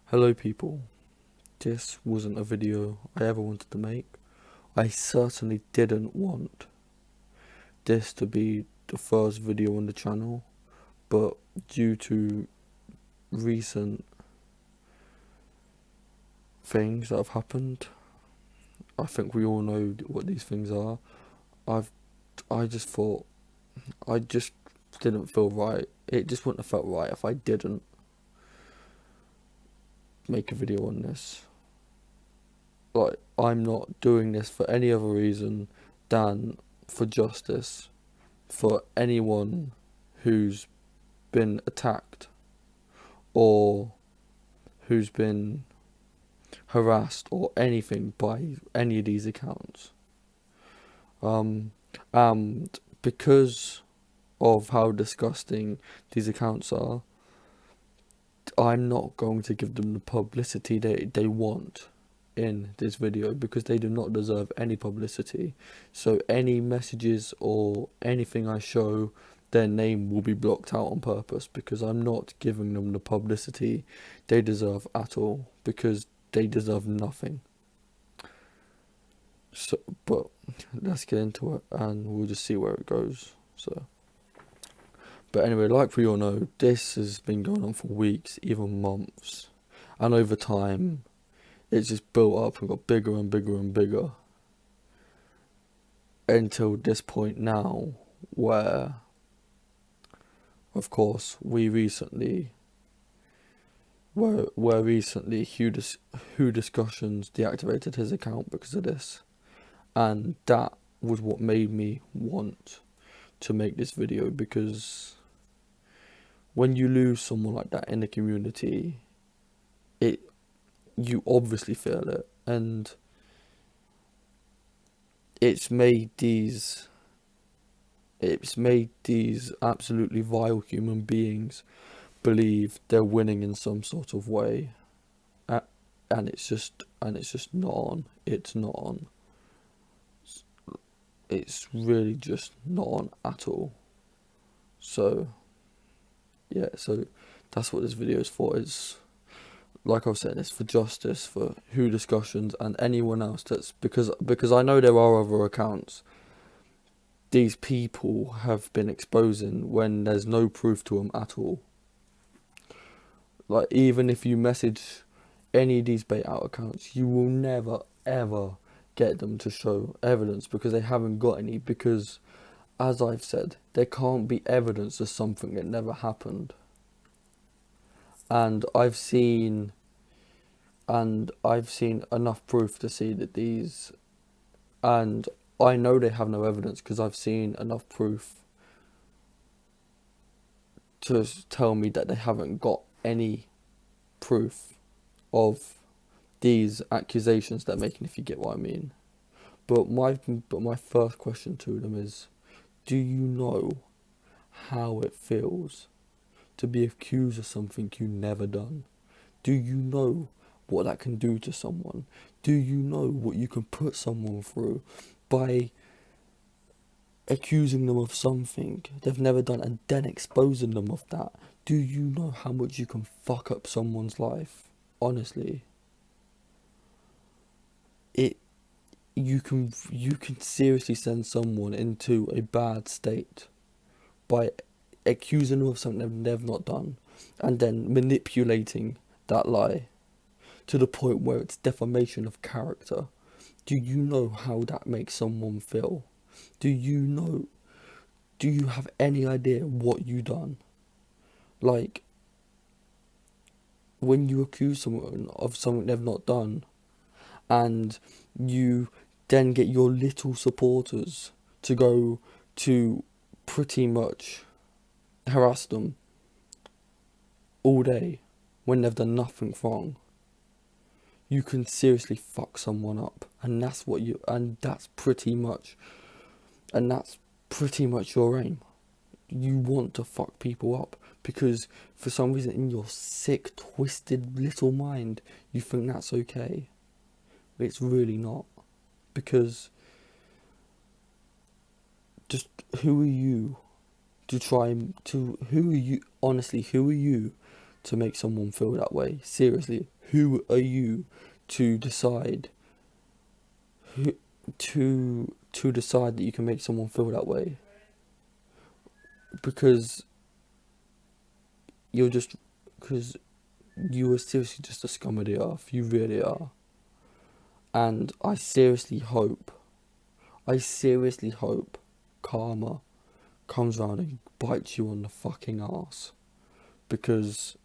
Hello people, this wasn't a video I ever wanted to make. I certainly didn't want this to be the first video on the channel, but due to recent things that have happened, I think we all know what these things are. I just thought, I just didn't feel right. It just wouldn't have felt right if I didn't make a video on this. Like, I'm not doing this for any other reason than for justice for anyone who's been attacked or who's been harassed or anything by any of these accounts. And because of how disgusting these accounts are, I'm not going to give them the publicity they want in this video because they do not deserve any publicity. So any messages or anything I show, their name will be blocked out on purpose because I'm not giving them the publicity they deserve at all, because they deserve nothing. So, but let's get into it and we'll just see where it goes. But anyway, like we all know, this has been going on for weeks, even months, and over time it's just built up and got bigger and bigger and bigger until this point now where, of course, where recently Who Discussions deactivated his account because of this, and that was what made me want to make this video, because when you lose someone like that in the community, you obviously feel it, and it's made these absolutely vile human beings believe they're winning in some sort of way, and it's just not on. It's not on. It's really just not on at all. So yeah, so that's what this video is for. It's, like I was saying, it's for justice for Who Discussions and anyone else that's, because I know there are other accounts these people have been exposing when there's no proof to them at all. Like, even if you message any of these bait out accounts, you will never ever get them to show evidence because they haven't got any, because, as I've said, there can't be evidence of something that never happened. And I've seen enough proof to see that these, and I know they have no evidence because I've seen enough proof to tell me that they haven't got any proof of these accusations they're making, if you get what I mean. But my first question to them is, do you know how it feels to be accused of something you never done? Do you know what that can do to someone? Do you know what you can put someone through by accusing them of something they've never done and then exposing them of that? Do you know how much you can fuck up someone's life? Honestly, you can seriously send someone into a bad state by accusing them of something they've not done and then manipulating that lie to the point where it's defamation of character. Do you know how that makes someone feel? Do you have any idea what you done? Like, when you accuse someone of something they've not done, and you then get your little supporters to go to pretty much harass them all day when they've done nothing wrong, you can seriously fuck someone up. And that's pretty much your aim. You want to fuck people up because for some reason in your sick, twisted little mind, you think that's okay. But it's really not. Because just who are you honestly, who are you to make someone feel that way? Seriously, Who are you to decide who, to decide that you can make someone feel that way? Because you're just because you are seriously just a scum of the earth. You really are. And I seriously hope karma comes around and bites you on the fucking ass, because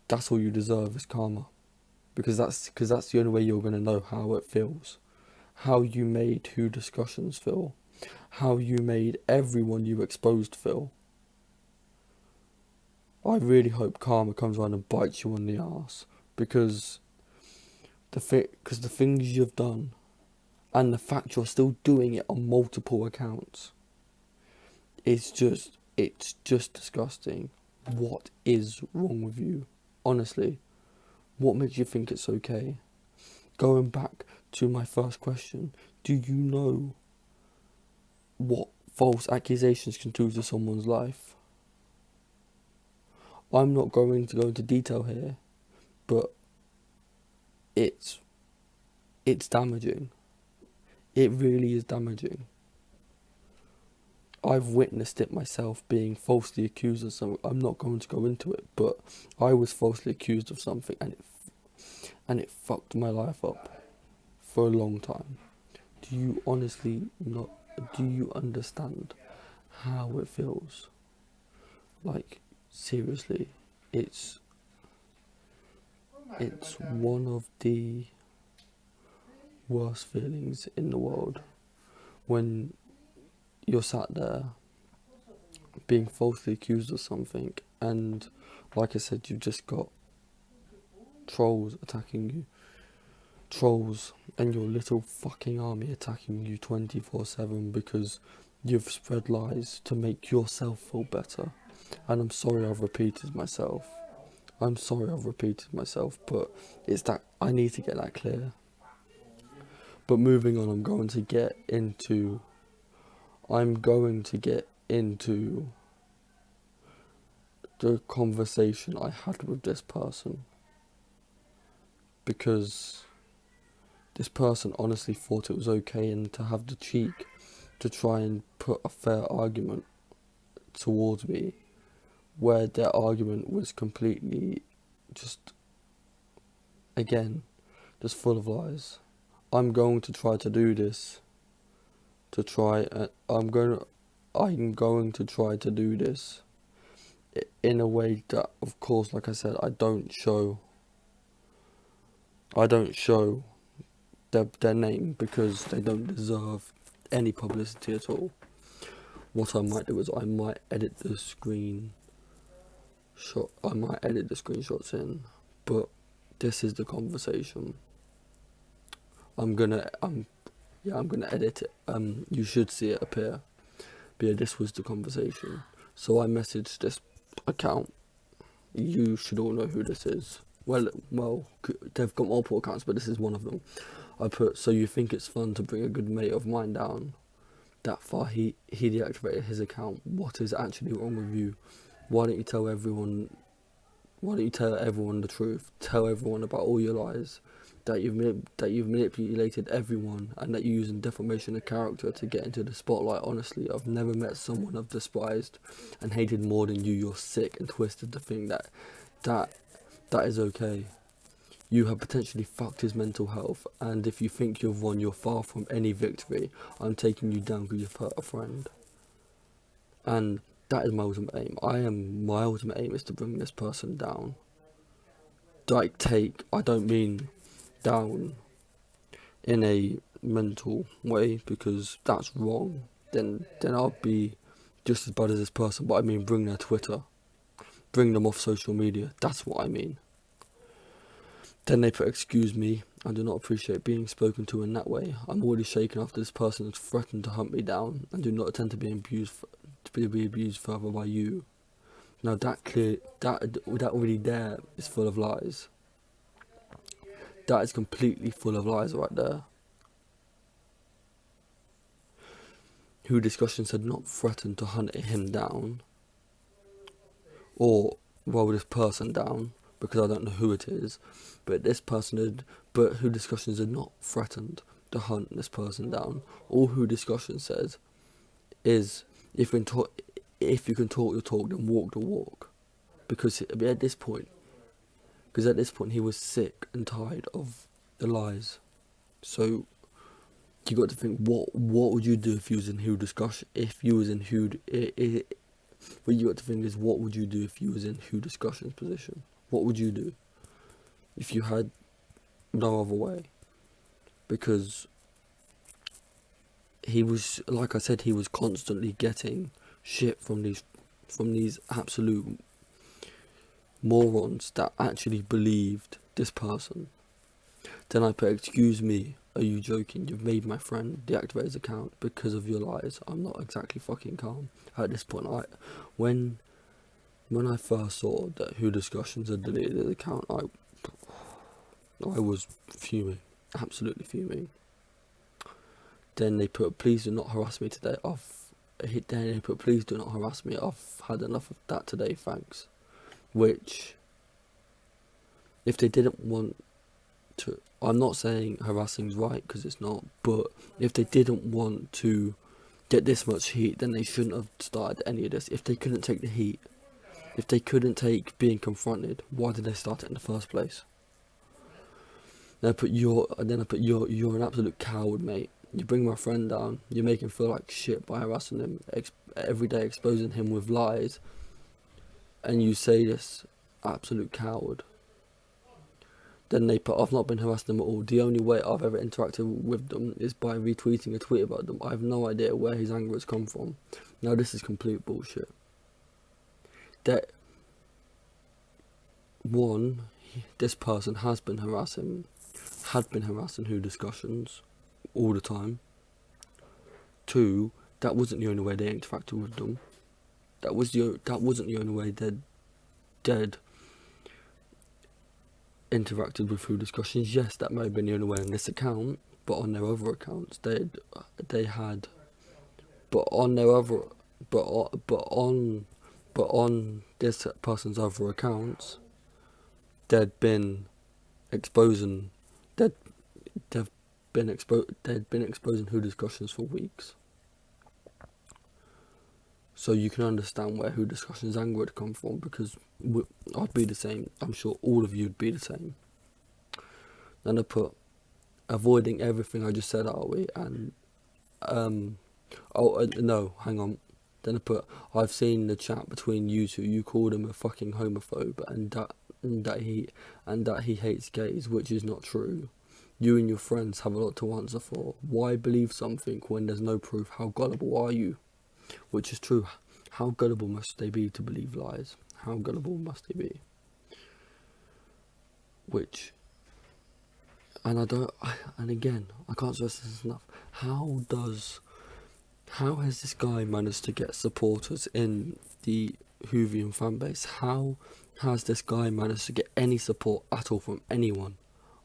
that's all you deserve is karma. Because that's the only way you're gonna know how it feels, how you made Who Discussions feel, how you made everyone you exposed feel. I really hope karma comes around and bites you on the ass, because the things you've done, and the fact you're still doing it on multiple accounts, it's just disgusting. What is wrong with you? Honestly, what makes you think it's okay? Going back to my first question, do you know what false accusations can do to someone's life? I'm not going to go into detail here, but it's damaging. It really is damaging. I've witnessed it myself, being falsely accused of something. I'm not going to go into it, but I was falsely accused of something, and it fucked my life up for a long time. Do you honestly not? Do you understand how it feels? Like, seriously, it's one of the worst feelings in the world when you're sat there being falsely accused of something, and like I said, you've just got trolls attacking you, trolls and your little fucking army attacking you 24/7 because you've spread lies to make yourself feel better. And I'm sorry I've repeated myself. But it's that I need to get that clear. But moving on, I'm going to get into the conversation I had with this person, because this person honestly thought it was okay, and to have the cheek to try and put a fair argument towards me, where their argument was completely just, again, just full of lies. I'm going to try to do this I'm going to try to do this in a way that, of course, like I said, I don't show their name, because they don't deserve any publicity at all. What I might do is I might edit the screenshots in, but this is the conversation. I'm gonna edit it. You should see it appear. But yeah, this was the conversation. So I messaged this account. You should all know who this is. Well, they've got multiple accounts, but this is one of them. I put, so you think it's fun to bring a good mate of mine down? That far, he deactivated his account. What is actually wrong with you? Why don't you tell everyone the truth? Tell everyone about all your lies, that you've manipulated everyone, and that you're using defamation of character to get into the spotlight. Honestly, I've never met someone I've despised and hated more than you. You're sick and twisted to think that is okay. You have potentially fucked his mental health, and if you think you've won, you're far from any victory. I'm taking you down because you've hurt a friend. And that is my ultimate aim. My ultimate aim is to bring this person down. I don't mean down in a mental way, because that's wrong. Then I'll be just as bad as this person, but I mean bring their Twitter. Bring them off social media. That's what I mean. Then they put, excuse me, I do not appreciate being spoken to in that way. I'm already shaken after this person has threatened to hunt me down, and do not intend to be abused further by you. Now that already there is full of lies. That is completely full of lies right there. Who Discussions had not threatened to hunt him down, or this person down, because I don't know who it is, but Who Discussions had not threatened to hunt this person down. All Who Discussion says is, if you can talk your talk, then walk the walk. Because at this point he was sick and tired of the lies. So you got to think, what would you do if you was in Who Discussion? What you got to think is, what would you do if you was in Who Discussion's position? What would you do if you had no other way? Because he was, like I said, he was constantly getting shit from these absolute morons that actually believed this person. Then I put, excuse me, are you joking? You've made my friend deactivate his account because of your lies. I'm not exactly fucking calm. At this point, when I first saw that Who Discussions had deleted his account, I was fuming, absolutely fuming. Then they put, please do not harass me today. Please do not harass me. I've had enough of that today, thanks. Which, if they didn't want to, I'm not saying harassing's right, because it's not, but if they didn't want to get this much heat, then they shouldn't have started any of this. If they couldn't take the heat, if they couldn't take being confronted, why did they start it in the first place? Then I put, you're an absolute coward, mate. You bring my friend down, you make him feel like shit by harassing him every day, exposing him with lies, and you say this, absolute coward. Then they put, I've not been harassing them at all. The only way I've ever interacted with them is by retweeting a tweet about them. I have no idea where his anger has come from. Now this is complete bullshit. That, one, this person had been harassing Who Discussions all the time. Two, that wasn't the only way they interacted with them. That wasn't the only way they'd interacted with Who Discussions. Yes, that may have been the only way on this account, but on their other accounts, on this person's other accounts, they'd been exposing Who Discussions for weeks. So you can understand where Who Discussions' anger would come from, because I'd be the same. I'm sure all of you would be the same. Then I put, avoiding everything I just said, are we? And no, hang on. Then I put, I've seen the chat between you two. You called him a fucking homophobe, and that he hates gays, which is not true. You and your friends have a lot to answer for. Why believe something when there's no proof? How gullible are you? Which is true. How gullible must they be to believe lies? How gullible must they be? And again, I can't stress this enough. How has this guy managed to get supporters in the Whovian fanbase? How has this guy managed to get any support at all from anyone?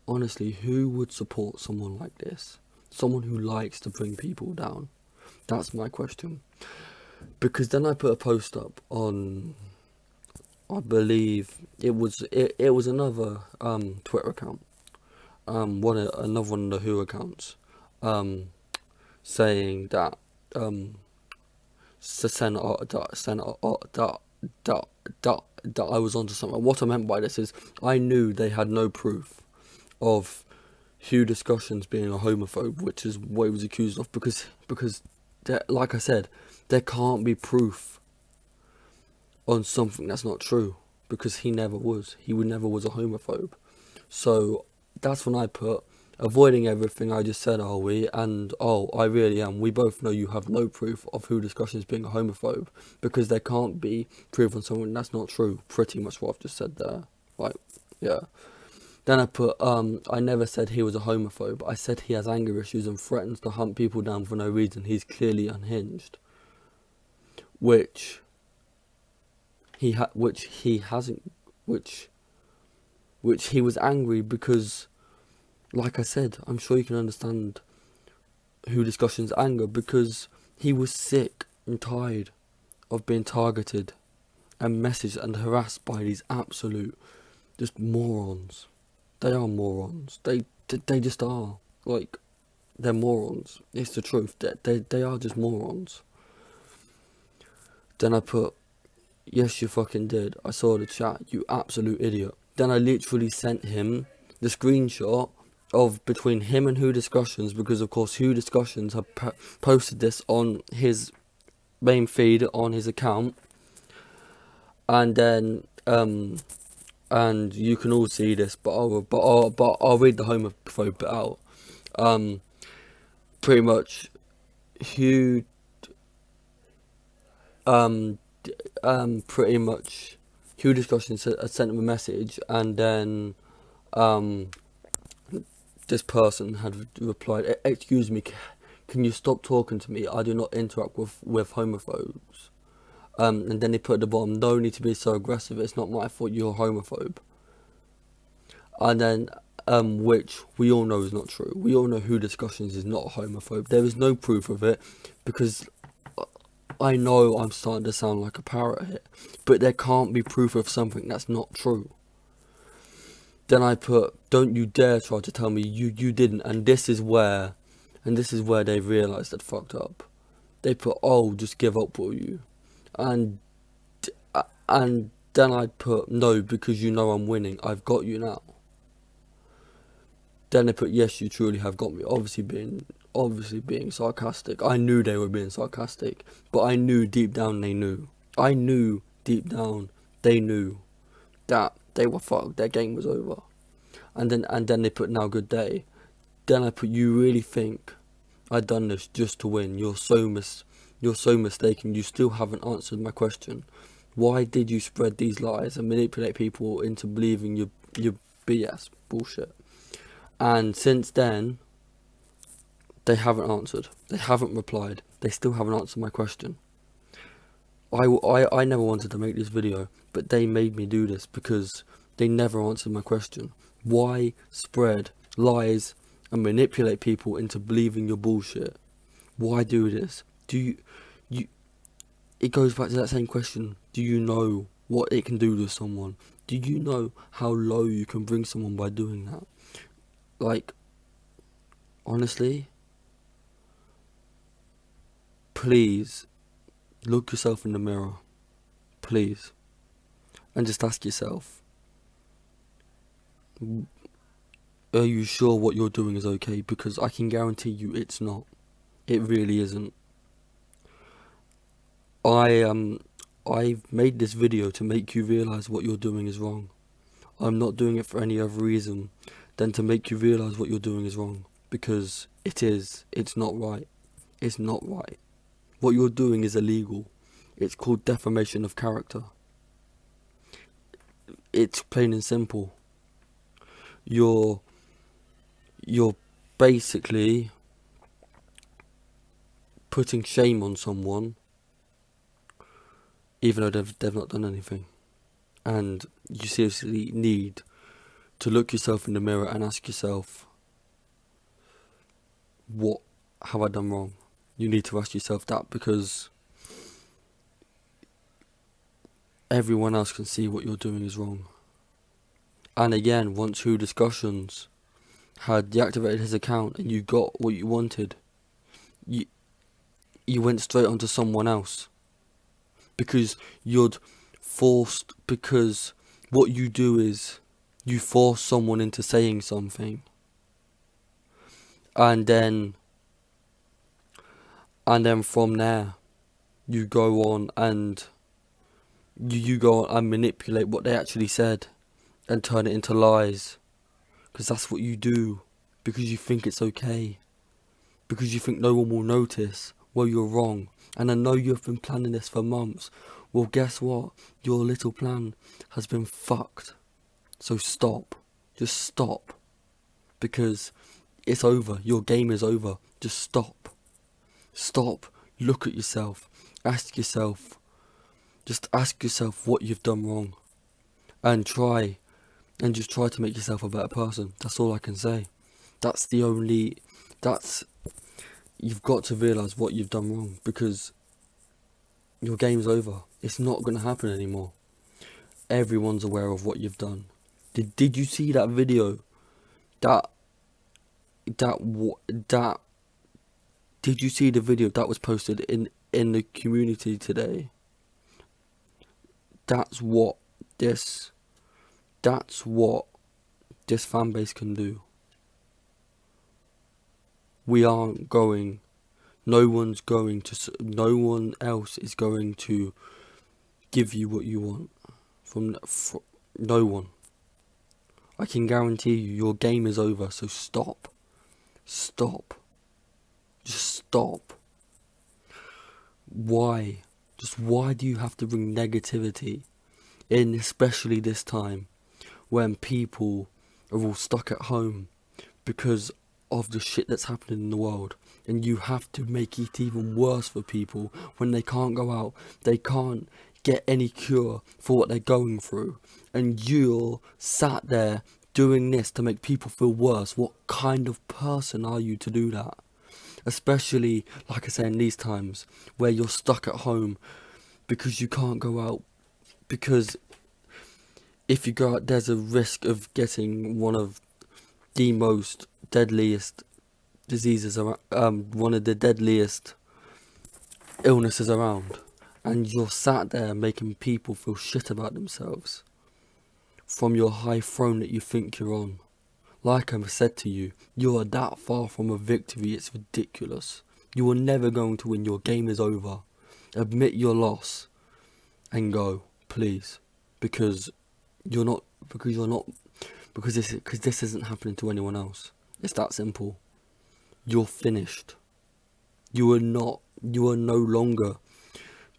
Honestly, who would support someone like this? Someone who likes to bring people down? That's my question. Because then I put a post up on, I believe it was another Twitter account, another one of the Who accounts, saying that that I was onto something. What I meant by this is, I knew they had no proof of Who Discussions being a homophobe, which is what he was accused of, because like I said, there can't be proof on something that's not true, because he never was a homophobe. So that's when I put, avoiding everything I just said, are we? And I really am. We both know you have no proof of Who Discussions being a homophobe, because there can't be proof on something that's not true. Pretty much what I've just said there. Like, yeah. Then I put, I never said he was a homophobe. I said he has anger issues and threatens to hunt people down for no reason. He's clearly unhinged. Which he was angry because, like I said, I'm sure you can understand Who Discussions' anger, because he was sick and tired of being targeted and messaged and harassed by these absolute just morons. They are morons. They just are. Like, they're morons. It's the truth. They are just morons. Then I put, yes, you fucking did. I saw the chat, you absolute idiot. Then I literally sent him the screenshot of between him and Who Discussions, because of course Who Discussions have posted this on his main feed on his account, and then and you can all see this, but I'll read the homophobe bit out. Pretty much, Hugh, pretty much, Hugh Discussion sent him a message, and then, this person had replied, "Excuse me, can you stop talking to me? I do not interact with homophobes." And then they put at the bottom, "No need to be so aggressive. It's not my fault you're a homophobe." And then, which we all know is not true. We all know Who Discussions is not a homophobe. There is no proof of it, because I know I'm starting to sound like a parrot here, but there can't be proof of something that's not true. Then I put, "Don't you dare try to tell me you didn't," and this is where they realised they'd fucked up. They put, "Oh, just give up, will you?" And then I put, "No, because you know I'm winning. I've got you now." Then they put, "Yes, you truly have got me." Obviously being sarcastic. I knew they were being sarcastic, but I knew deep down they knew. I knew deep down they knew that they were fucked. Their game was over. And then they put, "Now good day." Then I put, "You really think I'd done this just to win? You're so mistaken. You still haven't answered my question. Why did you spread these lies and manipulate people into believing your BS bullshit?" And since then, they haven't answered. They haven't replied. They still haven't answered my question. I never wanted to make this video, but they made me do this because they never answered my question. Why spread lies and manipulate people into believing your bullshit? Why do this? It goes back to that same question. Do you know what it can do to someone? Do you know how low you can bring someone by doing that? Like, honestly, please look yourself in the mirror, please, and just ask yourself, are you sure what you're doing is okay? Because I can guarantee you it's not. It really isn't. I've made this video to make you realise what you're doing is wrong. I'm not doing it for any other reason than to make you realise what you're doing is wrong. Because it's not right. It's not right. What you're doing is illegal. It's called defamation of character. It's plain and simple. You're basically putting shame on someone, even though they've not done anything. And you seriously need to look yourself in the mirror and ask yourself, what have I done wrong? You need to ask yourself that, because everyone else can see what you're doing is wrong. And again, once Who Discussions had deactivated his account and you got what you wanted, you went straight onto someone else. Because because what you do is you force someone into saying something, and then from there you go on and you go on and manipulate what they actually said and turn it into lies, because that's what you do, because you think it's okay, because you think no one will notice. Well, you're wrong, and I know you've been planning this for months. Well, guess what? Your little plan has been fucked. So stop. Just stop. Because it's over. Your game is over. Just stop. Stop. Look at yourself. Ask yourself. Just ask yourself what you've done wrong. And just try to make yourself a better person. That's all I can say. You've got to realise what you've done wrong, because your game's over. It's not going to happen anymore. Everyone's aware of what you've done. Did you see that video? That that did you see the video that was posted in the community today? That's what this that's what this fan base can do. We aren't going. No one else is going to give you what you want from no one. I can guarantee you your game is over, so stop. Just stop. Why? Just why do you have to bring negativity in, especially this time when people are all stuck at home because of the shit that's happening in the world, and you have to make it even worse for people when they can't go out, they can't get any cure for what they're going through, and you're sat there doing this to make people feel worse. What kind of person are you to do that? Especially, like I say, in these times where you're stuck at home because you can't go out, because if you go out, there's a risk of getting one of the most deadliest diseases around, one of the deadliest illnesses around, and you're sat there making people feel shit about themselves from your high throne that you think you're on. Like I've said to you, you are that far from a victory, it's ridiculous. You are never going to win, your game is over. Admit your loss and go, please, because this isn't happening to anyone else. It's that simple. You're finished. You are no longer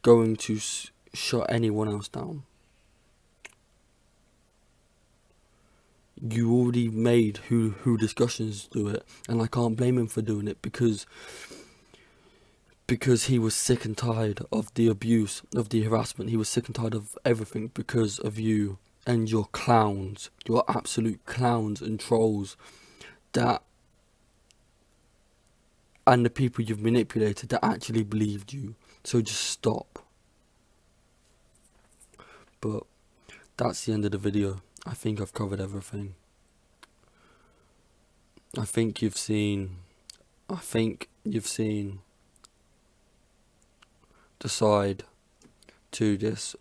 going to shut anyone else down. You already made who discussions do it, and I can't blame him for doing it because he was sick and tired of the abuse, of the harassment. He was sick and tired of everything because of you and your clowns, your absolute clowns and trolls, and the people you've manipulated that actually believed you. So just stop. But that's the end of the video. I think I've covered everything. I think you've seen the side to this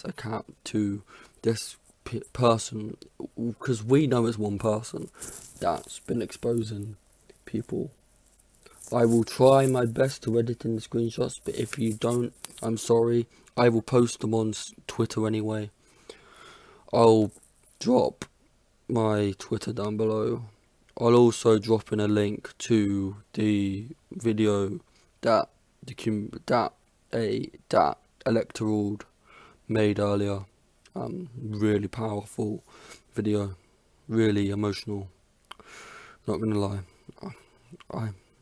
account, to this person, because we know it's one person that's been exposing people. I will try my best to edit in the screenshots, but if you don't, I'm sorry. I will post them on Twitter anyway. I'll drop my Twitter down below. I'll also drop in a link to the video that Electoral made earlier. Really powerful video, really emotional. Not gonna lie,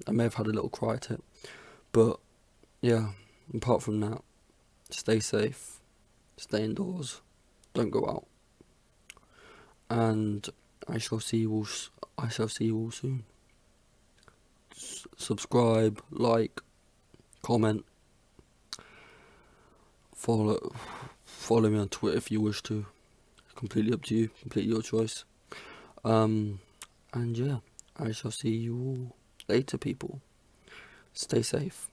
I may have had a little cry at it, but yeah. Apart from that, stay safe, stay indoors, don't go out, and I shall see you all soon. Subscribe, like, comment, follow me on Twitter if you wish to. Completely up to you, completely your choice. And yeah, I shall see you all later, people. Stay safe.